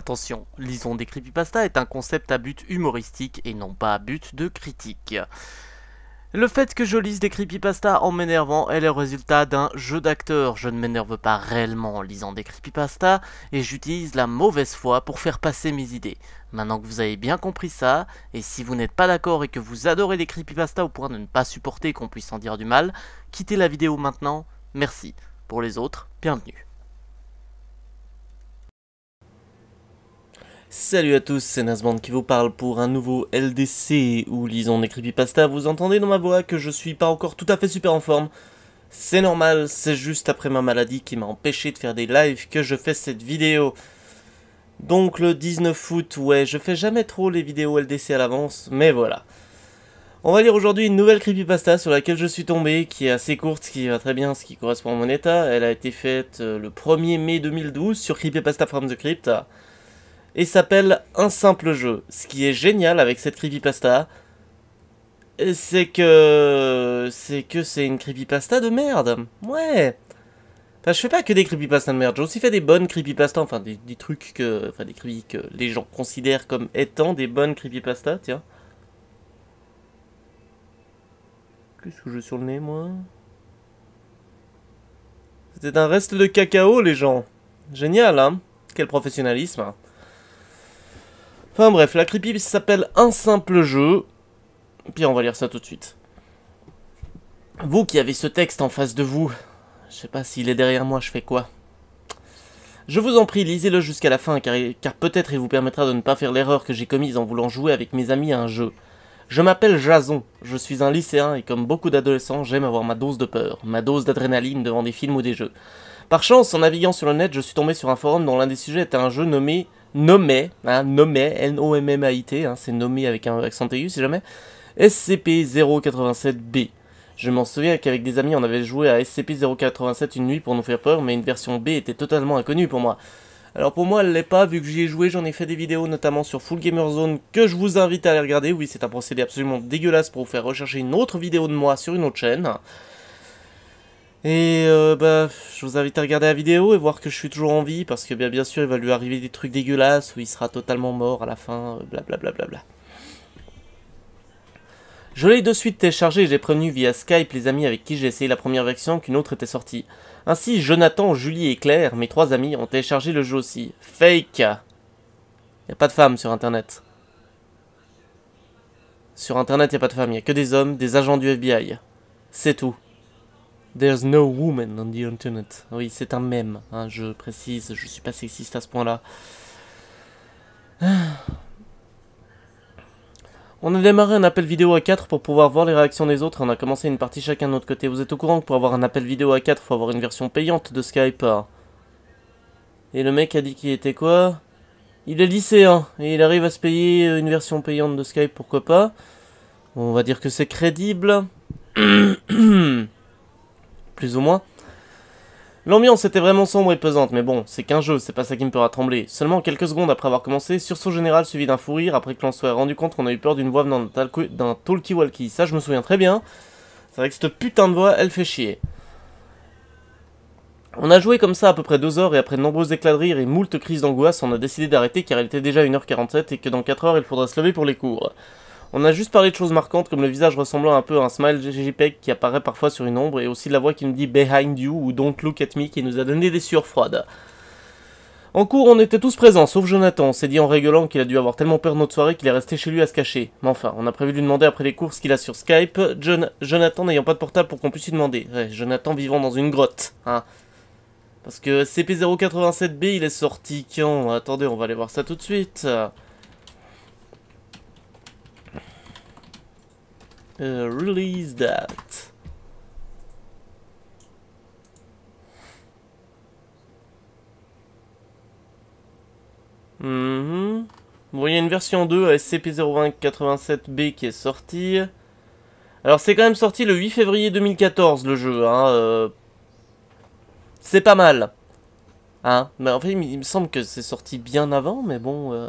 Attention, lisons des creepypastas est un concept à but humoristique et non pas à but de critique. Le fait que je lise des creepypastas en m'énervant est le résultat d'un jeu d'acteur. Je ne m'énerve pas réellement en lisant des creepypastas et j'utilise la mauvaise foi pour faire passer mes idées. Maintenant que vous avez bien compris ça, et si vous n'êtes pas d'accord et que vous adorez les creepypastas au point de ne pas supporter qu'on puisse en dire du mal, quittez la vidéo maintenant, merci. Pour les autres, bienvenue. Salut à tous, c'est Nasband qui vous parle pour un nouveau LDC où lisons des creepypastas. Vous entendez dans ma voix que je suis pas encore tout à fait super en forme. C'est normal, c'est juste après ma maladie qui m'a empêché de faire des lives que je fais cette vidéo. Donc le 19 août, ouais, je fais jamais trop les vidéos LDC à l'avance, mais voilà. On va lire aujourd'hui une nouvelle creepypasta sur laquelle je suis tombé, qui est assez courte, ce qui va très bien, ce qui correspond à mon état. Elle a été faite le 1er mai 2012 sur Creepypasta from the Crypt. Et s'appelle Un simple jeu. Ce qui est génial avec cette creepypasta, c'est que c'est une creepypasta de merde. Ouais. Enfin, je fais pas que des creepypastas de merde. J'ai aussi fait des bonnes creepypastas, enfin des trucs que, enfin des creepy que les gens considèrent comme étant des bonnes creepypastas. Tiens. Qu'est-ce que j'ai sur le nez, moi? C'était un reste de cacao, les gens. Génial, hein? Quel professionnalisme. Enfin bref, la creepy s'appelle Un simple jeu. Puis on va lire ça tout de suite. Vous qui avez ce texte en face de vous, je sais pas s'il est derrière moi, je fais quoi? Je vous en prie, lisez-le jusqu'à la fin, car peut-être il vous permettra de ne pas faire l'erreur que j'ai commise en voulant jouer avec mes amis à un jeu. Je m'appelle Jason, je suis un lycéen et comme beaucoup d'adolescents, j'aime avoir ma dose de peur, ma dose d'adrénaline devant des films ou des jeux. Par chance, en naviguant sur le net, je suis tombé sur un forum dont l'un des sujets était un jeu nommé Nommait, N-O-M-M-A-I-T, c'est nommé avec un accent aigu si jamais, SCP-087-B. Je m'en souviens qu'avec des amis on avait joué à SCP-087 une nuit pour nous faire peur, mais une version B était totalement inconnue pour moi. Alors pour moi elle l'est pas, vu que j'y ai joué, j'en ai fait des vidéos notamment sur Full Gamer Zone que je vous invite à aller regarder. Oui, c'est un procédé absolument dégueulasse pour vous faire rechercher une autre vidéo de moi sur une autre chaîne. Et je vous invite à regarder la vidéo et voir que je suis toujours en vie, parce que bien sûr il va lui arriver des trucs dégueulasses où il sera totalement mort à la fin, blablabla. Je l'ai de suite téléchargé et j'ai prévenu via Skype les amis avec qui j'ai essayé la première version qu'une autre était sortie. Ainsi, Jonathan, Julie et Claire, mes 3 amis, ont téléchargé le jeu aussi. Fake. Y a pas de femmes sur internet. Sur internet y a pas de femmes, y a que des hommes, des agents du FBI. C'est tout. There's no woman on the internet. Oui, c'est un mème, hein, je précise, je suis pas sexiste à ce point-là. On a démarré un appel vidéo à 4 pour pouvoir voir les réactions des autres et on a commencé une partie chacun de notre côté. Vous êtes au courant que pour avoir un appel vidéo à 4, faut avoir une version payante de Skype. Et le mec a dit qu'il était quoi? Il est lycéen et il arrive à se payer une version payante de Skype, pourquoi pas? On va dire que c'est crédible. Plus ou moins. L'ambiance était vraiment sombre et pesante, mais bon, c'est qu'un jeu, c'est pas ça qui me fera trembler. Seulement quelques secondes après avoir commencé, sursaut général suivi d'un fou rire, après que l'on soit rendu compte qu'on a eu peur d'une voix venant d'un talkie-walkie. Ça, je me souviens très bien. C'est vrai que cette putain de voix, elle fait chier. On a joué comme ça à peu près 2 heures, et après de nombreux éclats de rire et moult crises d'angoisse, on a décidé d'arrêter car il était déjà 1h47 et que dans 4 heures, il faudrait se lever pour les cours. On a juste parlé de choses marquantes comme le visage ressemblant un peu à un smile JPEG qui apparaît parfois sur une ombre et aussi la voix qui nous dit Behind you ou Don't look at me qui nous a donné des sueurs froides. En cours, on était tous présents, sauf Jonathan. On s'est dit en rigolant qu'il a dû avoir tellement peur de notre soirée qu'il est resté chez lui à se cacher. Mais enfin, on a prévu de lui demander après les cours ce qu'il a sur Skype. Jonathan n'ayant pas de portable pour qu'on puisse lui demander. Ouais, Jonathan vivant dans une grotte, hein. Parce que CP087B, il est sorti quand? Attendez, on va aller voir ça tout de suite. Release that. Bon, il y a une version 2 à SCP-02087B qui est sortie. Alors, c'est quand même sorti le 8 février 2014, le jeu, hein. C'est pas mal. Hein. Mais en fait, il me semble que c'est sorti bien avant, mais bon...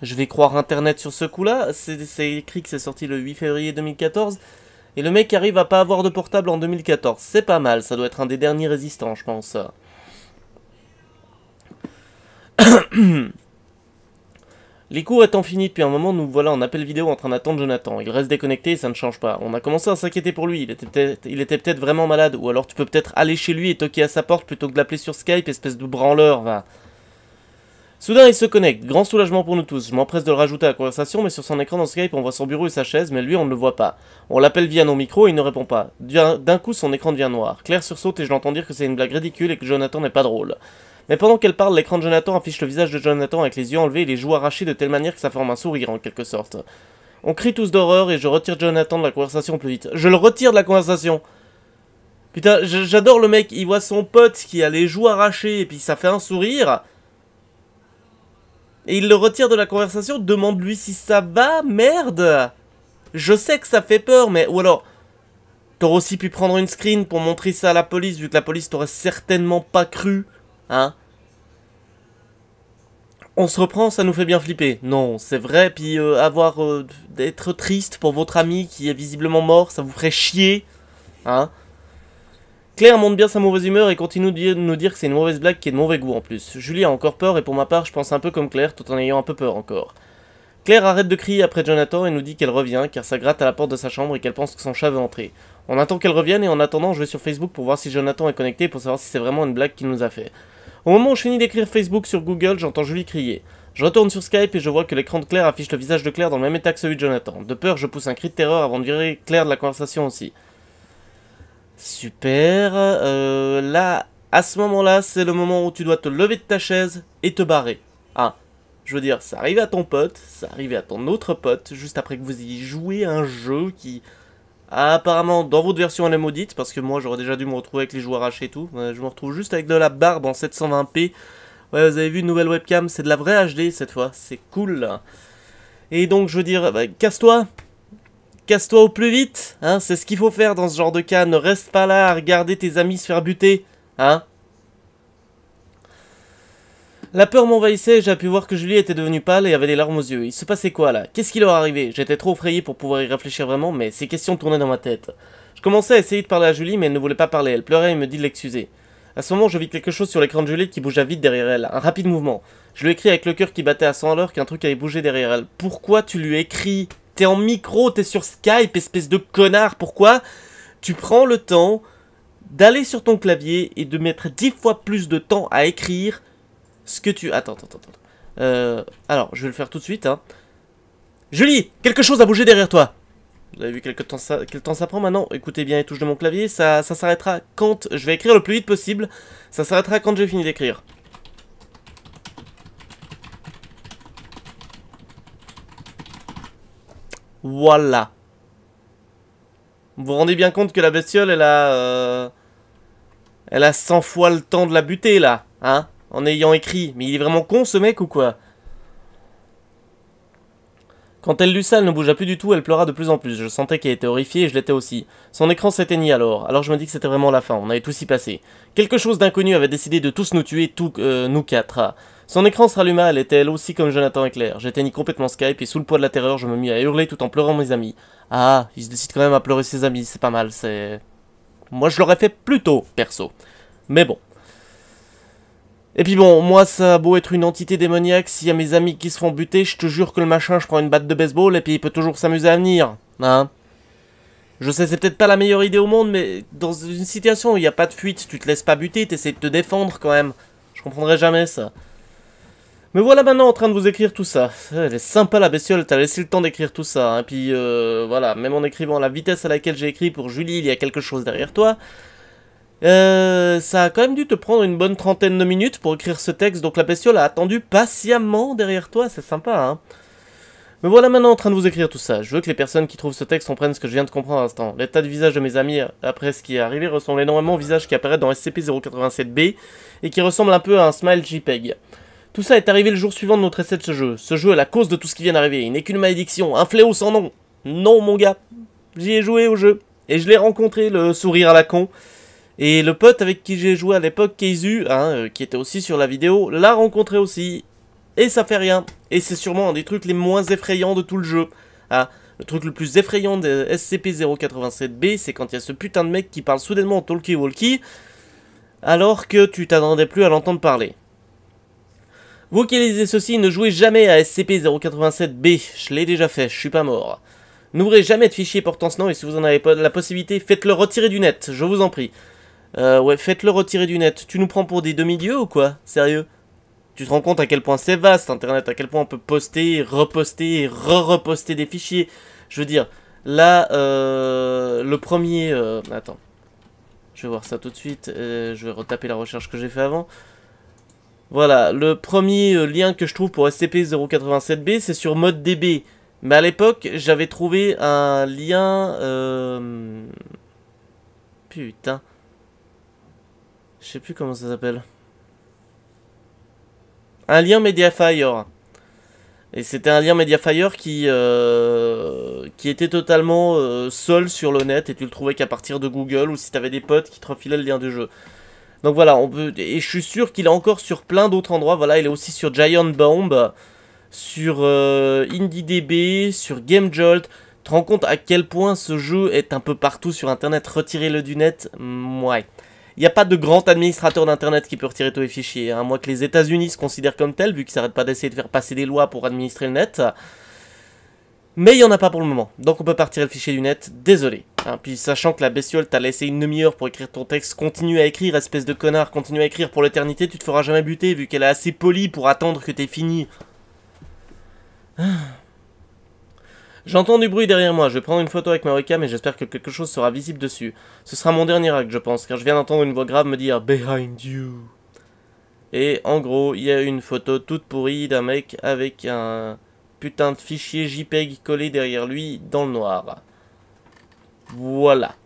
je vais croire internet sur ce coup-là. C'est écrit que c'est sorti le 8 février 2014. Et le mec arrive à pas avoir de portable en 2014. C'est pas mal, ça doit être un des derniers résistants, je pense. Les cours étant finis depuis un moment, nous voilà en appel vidéo en train d'attendre Jonathan. Il reste déconnecté et ça ne change pas. On a commencé à s'inquiéter pour lui, il était peut-être vraiment malade, ou alors tu peux peut-être aller chez lui et toquer à sa porte plutôt que de l'appeler sur Skype, espèce de branleur, va. Soudain il se connecte, grand soulagement pour nous tous. Je m'empresse de le rajouter à la conversation, mais sur son écran dans Skype on voit son bureau et sa chaise, mais lui on ne le voit pas. On l'appelle via nos micros et il ne répond pas. D'un coup son écran devient noir. Claire sursaute et je l'entends dire que c'est une blague ridicule et que Jonathan n'est pas drôle. Mais pendant qu'elle parle, l'écran de Jonathan affiche le visage de Jonathan avec les yeux enlevés et les joues arrachées de telle manière que ça forme un sourire en quelque sorte. On crie tous d'horreur et je retire Jonathan de la conversation plus vite. Je le retire de la conversation. Putain, j'adore le mec, il voit son pote qui a les joues arrachées et puis ça fait un sourire. Et il le retire de la conversation, demande-lui si ça va, merde. Je sais que ça fait peur, mais... Ou alors, t'aurais aussi pu prendre une screen pour montrer ça à la police, vu que la police t'aurait certainement pas cru. Hein? On se reprend, ça nous fait bien flipper. Non, c'est vrai, puis d'être triste pour votre ami qui est visiblement mort, ça vous ferait chier. Hein? Claire montre bien sa mauvaise humeur et continue de nous dire que c'est une mauvaise blague qui est de mauvais goût en plus. Julie a encore peur et pour ma part, je pense un peu comme Claire, tout en ayant un peu peur encore. Claire arrête de crier après Jonathan et nous dit qu'elle revient, car ça gratte à la porte de sa chambre et qu'elle pense que son chat veut entrer. On attend qu'elle revienne et en attendant, je vais sur Facebook pour voir si Jonathan est connecté pour savoir si c'est vraiment une blague qu'il nous a fait. Au moment où je finis d'écrire Facebook sur Google, j'entends Julie crier. Je retourne sur Skype et je vois que l'écran de Claire affiche le visage de Claire dans le même état que celui de Jonathan. De peur, je pousse un cri de terreur avant de virer Claire de la conversation aussi. Super. Là, à ce moment-là, c'est le moment où tu dois te lever de ta chaise et te barrer. Ah, je veux dire, ça arrive à ton pote, ça arrive à ton autre pote, juste après que vous ayez joué un jeu qui... apparemment, dans votre version, elle est maudite, parce que moi, j'aurais déjà dû me retrouver avec les joues arrachées et tout. Je me retrouve juste avec de la barbe en 720p. Ouais, vous avez vu une nouvelle webcam, c'est de la vraie HD cette fois, c'est cool. Là. Et donc, je veux dire, bah, casse-toi. Casse-toi au plus vite, hein, c'est ce qu'il faut faire dans ce genre de cas. Ne reste pas là à regarder tes amis se faire buter, hein. La peur m'envahissait et j'ai pu voir que Julie était devenue pâle et avait des larmes aux yeux. Il se passait quoi là? Qu'est-ce qui leur arrivait? J'étais trop effrayé pour pouvoir y réfléchir vraiment, mais ces questions tournaient dans ma tête. Je commençais à essayer de parler à Julie, mais elle ne voulait pas parler. Elle pleurait et me dit de l'excuser. À ce moment, je vis quelque chose sur l'écran de Julie qui bougea vite derrière elle. Un rapide mouvement. Je lui ai écrit avec le cœur qui battait à 100 à l'heure qu'un truc avait bougé derrière elle. Pourquoi tu lui écris? T'es en micro, t'es sur Skype, espèce de connard. Pourquoi tu prends le temps d'aller sur ton clavier et de mettre 10 fois plus de temps à écrire ce que tu... Attends. Alors, je vais le faire tout de suite, hein. Julie, quelque chose a bougé derrière toi. Vous avez vu quel temps ça prend maintenant? Écoutez bien les touches de mon clavier, ça s'arrêtera quand... Je vais écrire le plus vite possible. Ça s'arrêtera quand j'ai fini d'écrire. Voilà. Vous vous rendez bien compte que la bestiole, elle a 100 fois le temps de la buter, là. Hein? En ayant écrit. Mais il est vraiment con, ce mec, ou quoi? Quand elle lut ça, elle ne bougea plus du tout, elle pleura de plus en plus. Je sentais qu'elle était horrifiée et je l'étais aussi. Son écran s'éteignit alors. Alors je me dis que c'était vraiment la fin, on avait tous y passé. Quelque chose d'inconnu avait décidé de tous nous tuer, nous quatre. Son écran se ralluma, elle était elle aussi comme Jonathan et Claire. J'éteignis complètement Skype et sous le poids de la terreur, je me mis à hurler tout en pleurant mes amis. Ah, il se décide quand même à pleurer ses amis, c'est pas mal, c'est... Moi je l'aurais fait plus tôt, perso. Mais bon. Et puis bon, moi ça a beau être une entité démoniaque, s'il y a mes amis qui se font buter, je te jure que le machin, je prends une batte de baseball et puis il peut toujours s'amuser à venir. Hein? Je sais, c'est peut-être pas la meilleure idée au monde, mais dans une situation où il n'y a pas de fuite, tu te laisses pas buter, t'essaies de te défendre quand même. Je comprendrai jamais ça. Me voilà maintenant en train de vous écrire tout ça. Elle est sympa la bestiole, t'as laissé le temps d'écrire tout ça. Hein. Puis voilà, même en écrivant la vitesse à laquelle j'ai écrit pour Julie, il y a quelque chose derrière toi. Ça a quand même dû te prendre une bonne trentaine de minutes pour écrire ce texte, donc la bestiole a attendu patiemment derrière toi, c'est sympa, hein. Me voilà maintenant en train de vous écrire tout ça. Je veux que les personnes qui trouvent ce texte comprennent ce que je viens de comprendre à l'instant. L'état du visage de mes amis après ce qui est arrivé ressemble énormément au visage qui apparaît dans SCP-087-B et qui ressemble un peu à un smile JPEG. Tout ça est arrivé le jour suivant de notre essai de ce jeu. Ce jeu est la cause de tout ce qui vient d'arriver. Il n'est qu'une malédiction, un fléau sans nom. Non, mon gars. J'y ai joué au jeu. Et je l'ai rencontré, le sourire à la con. Et le pote avec qui j'ai joué à l'époque, Keizu, hein, qui était aussi sur la vidéo, l'a rencontré aussi. Et ça fait rien. Et c'est sûrement un des trucs les moins effrayants de tout le jeu. Ah, le truc le plus effrayant de SCP-087-B, c'est quand il y a ce putain de mec qui parle soudainement en talkie-walkie, alors que tu t'attendais plus à l'entendre parler. Vous qui lisez ceci, ne jouez jamais à SCP-087-B, je l'ai déjà fait, je suis pas mort. N'ouvrez jamais de fichier portant ce nom et si vous en avez pas la possibilité, faites-le retirer du net, je vous en prie. Ouais, faites-le retirer du net. Tu nous prends pour des demi-dieux ou quoi? Sérieux? Tu te rends compte à quel point c'est vaste Internet, à quel point on peut poster, reposter et re-reposter des fichiers. Je veux dire, là, le premier... attends. Je vais voir ça tout de suite. Je vais retaper la recherche que j'ai fait avant. Voilà, le premier lien que je trouve pour SCP-087-B, c'est sur ModDB. Mais à l'époque, j'avais trouvé un lien... Putain. Je sais plus comment ça s'appelle. Un lien Mediafire. Et c'était un lien Mediafire qui était totalement seul sur le net et tu le trouvais qu'à partir de Google ou si t'avais des potes qui te refilaient le lien du jeu. Donc voilà, on peut, et je suis sûr qu'il est encore sur plein d'autres endroits. Voilà, il est aussi sur Giant Bomb, sur IndieDB, sur GameJolt. Tu te rends compte à quel point ce jeu est un peu partout sur Internet. Retirez-le du net, ouais. Il n'y a pas de grand administrateur d'Internet qui peut retirer tous les fichiers, à moins que les États-Unis se considèrent comme tels, vu qu'ils n'arrêtent pas d'essayer de faire passer des lois pour administrer le net. Mais il n'y en a pas pour le moment, donc on peut pas retirer le fichier du net, désolé. Hein, puis sachant que la bestiole t'a laissé une demi-heure pour écrire ton texte, continue à écrire, espèce de connard, continue à écrire pour l'éternité, tu te feras jamais buter, vu qu'elle est assez polie pour attendre que t'aies fini. J'entends du bruit derrière moi, je vais prendre une photo avec ma webcam et j'espère que quelque chose sera visible dessus. Ce sera mon dernier acte, je pense, car je viens d'entendre une voix grave me dire « Behind you ». Et en gros, il y a une photo toute pourrie d'un mec avec un putain de fichier JPEG collé derrière lui dans le noir. Voilà.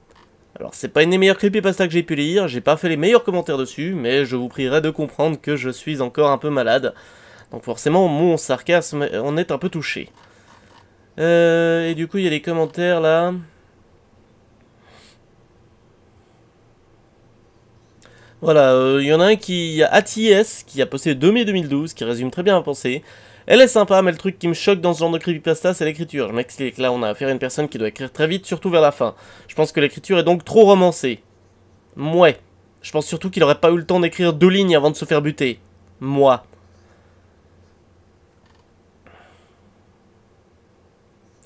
Alors, c'est pas une des meilleures creepypasta que j'ai pu lire, j'ai pas fait les meilleurs commentaires dessus, mais je vous prierai de comprendre que je suis encore un peu malade. Donc forcément, mon sarcasme en est un peu touché. Et du coup, il y a des commentaires là. Voilà, il y en a un qui... Il y a ATS qui a posté le 2 mai 2012, qui résume très bien la pensée. Elle est sympa, mais le truc qui me choque dans ce genre de creepypasta, c'est l'écriture. Je m'explique, là on a affaire à une personne qui doit écrire très vite, surtout vers la fin. Je pense que l'écriture est donc trop romancée. Mouais. Je pense surtout qu'il aurait pas eu le temps d'écrire 2 lignes avant de se faire buter. Moi.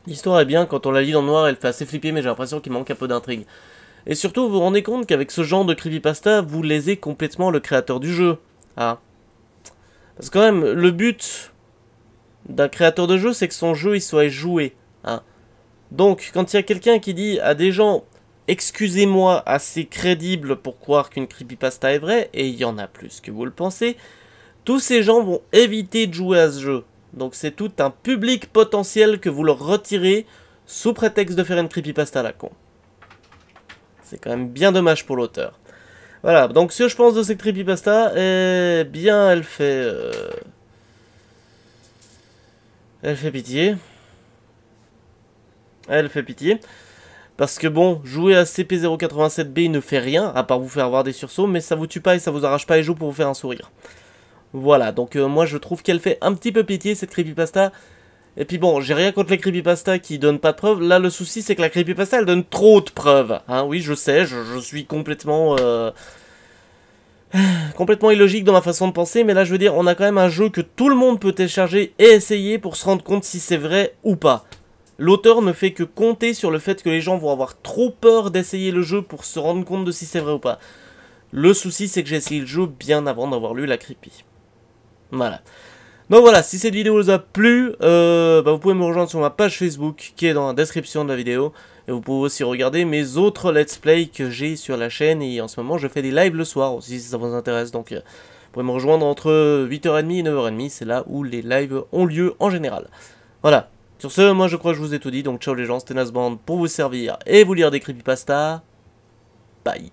L'histoire est bien, quand on la lit dans le noir, elle fait assez flipper, mais j'ai l'impression qu'il manque un peu d'intrigue. Et surtout, vous vous rendez compte qu'avec ce genre de creepypasta, vous lésez complètement le créateur du jeu. Ah. Parce que quand même, le but d'un créateur de jeu, c'est que son jeu il soit joué. Hein. Donc, quand il y a quelqu'un qui dit à des gens « Excusez-moi, assez crédible pour croire qu'une creepypasta est vraie », et il y en a plus que vous le pensez, tous ces gens vont éviter de jouer à ce jeu. Donc c'est tout un public potentiel que vous leur retirez sous prétexte de faire une creepypasta à la con. C'est quand même bien dommage pour l'auteur. Voilà, donc ce que je pense de cette creepypasta, eh bien elle fait pitié. Elle fait pitié. Parce que bon, jouer à CP087B ne fait rien, à part vous faire avoir des sursauts, mais ça vous tue pas et ça vous arrache pas les joues pour vous faire un sourire. Voilà, donc moi je trouve qu'elle fait un petit peu pitié cette creepypasta. Et puis bon, j'ai rien contre les creepypasta qui donnent pas de preuves. Là le souci c'est que la creepypasta elle donne trop de preuves. Hein, oui je sais, je suis complètement... complètement illogique dans ma façon de penser. Mais là je veux dire, on a quand même un jeu que tout le monde peut télécharger et essayer pour se rendre compte si c'est vrai ou pas. L'auteur ne fait que compter sur le fait que les gens vont avoir trop peur d'essayer le jeu pour se rendre compte de si c'est vrai ou pas. Le souci c'est que j'ai essayé le jeu bien avant d'avoir lu la creepy. Voilà. Donc voilà, si cette vidéo vous a plu, vous pouvez me rejoindre sur ma page Facebook qui est dans la description de la vidéo. Et vous pouvez aussi regarder mes autres let's play que j'ai sur la chaîne. Et en ce moment, je fais des lives le soir aussi si ça vous intéresse. Donc vous pouvez me rejoindre entre 8h30 et 9h30. C'est là où les lives ont lieu en général. Voilà. Sur ce, moi je crois que je vous ai tout dit. Donc ciao les gens, c'était Nasband pour vous servir et vous lire des creepypastas. Bye.